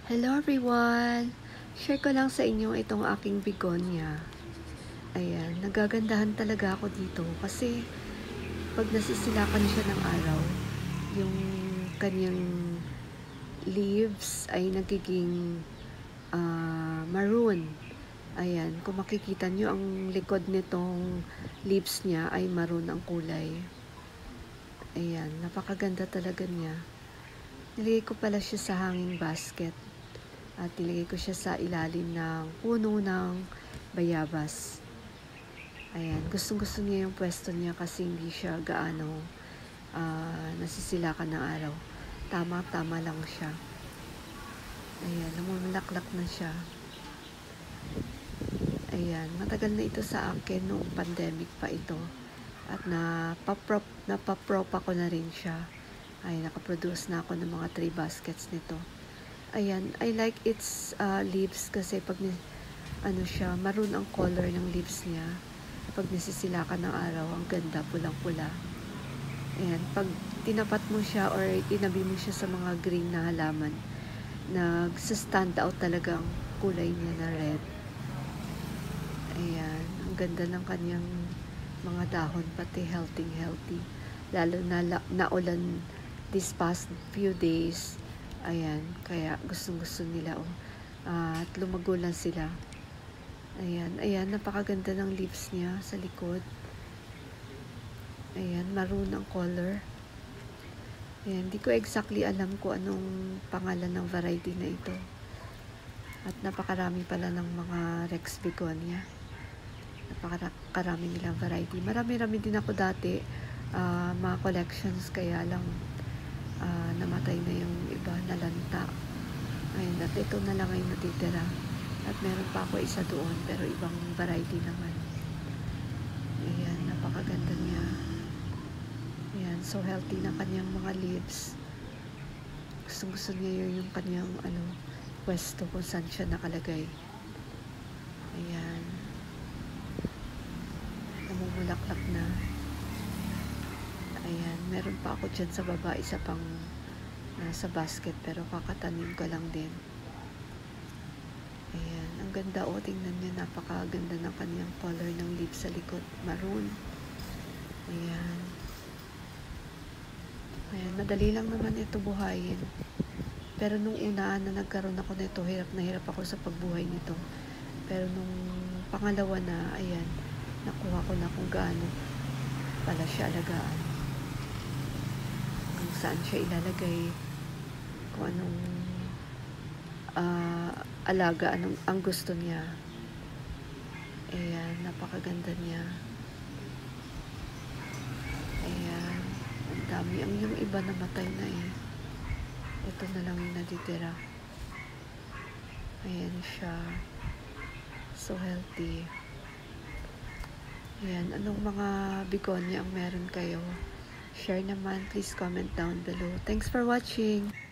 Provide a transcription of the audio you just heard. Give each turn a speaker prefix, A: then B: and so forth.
A: Hello everyone! Share ko lang sa inyo itong aking begonia. Ayan, nagagandahan talaga ako dito kasi pag nasisilakan siya ng araw, yung kanyang leaves ay nagiging maroon. Ayan, kung makikita nyo ang likod nitong leaves niya ay maroon ang kulay. Ayan, napakaganda talaga niya. Nilagay ko pala siya sa hanging basket. At nilagay ko siya sa ilalim ng puno ng bayabas. Ayan, gustong-gusto niya yung pwesto niya kasi hindi siya gaano nasisilakan ng araw. Tama-tama lang siya. Ayan, namumulaklak na siya. Ayan, matagal na ito sa akin noong pandemic pa ito. At napaprop ako na rin siya. Ay, nakaproduce na ako ng mga 3 baskets nito. Ayan, I like its leaves kasi pag siya, maroon ang color ng leaves niya. Pag nasisilakan ng araw, ang ganda, pulang-pula. Ayan, pag tinapat mo siya or tinabi mo siya sa mga green na halaman, nagsa-stand out talaga ang kulay niya na red. Ayan, ang ganda ng kanyang mga dahon, pati healthy. Lalo na naulan this past few days. Ayan, kaya gustong-gusto nila at lumago lang sila. Ayan, napakaganda ng leaves niya sa likod. Ayan, maroon ang color. Ayan, hindi ko exactly alam kung anong pangalan ng variety na ito. At napakarami pala ng mga Rex begonia. Napakarami nilang variety. Marami-rami din ako dati, mga collections, kaya lang namatay na yung iba, nalanta. Ayun, at ito na lang ay natitira. At meron pa ako isa doon, pero ibang variety naman. Ayan, napakaganda niya. Ayan, so healthy na kanyang mga leaves. Gusto niya yung kanyang pwesto kung saan siya nakalagay. Ayan. Namumulaklak na. Ayan, meron pa ako dyan sa baba, isa pang nasa basket, pero kakatanim ko lang din. Ayan, ang ganda tingnan niya, napakaganda ng kanyang color ng leaves sa likod, maroon. Ayan. Ayan, madali lang naman ito buhayin. Pero nung una na nagkaroon ako nito, hirap na hirap ako sa pagbuhay nito. Pero nung pangalawa na, ayan, nakuha ko na kung gaano pala siya alagaan. Kung saan siya ilalagay, kung anong alaga, ang gusto niya. Ayan, napakaganda niya. Ayan, ang dami. Yung iba namatay na eh. Ito na lang yung natitira. Ayan siya. So healthy. Ayan, anong mga begonia ang meron kayo? Share naman, please comment down below. Thanks for watching!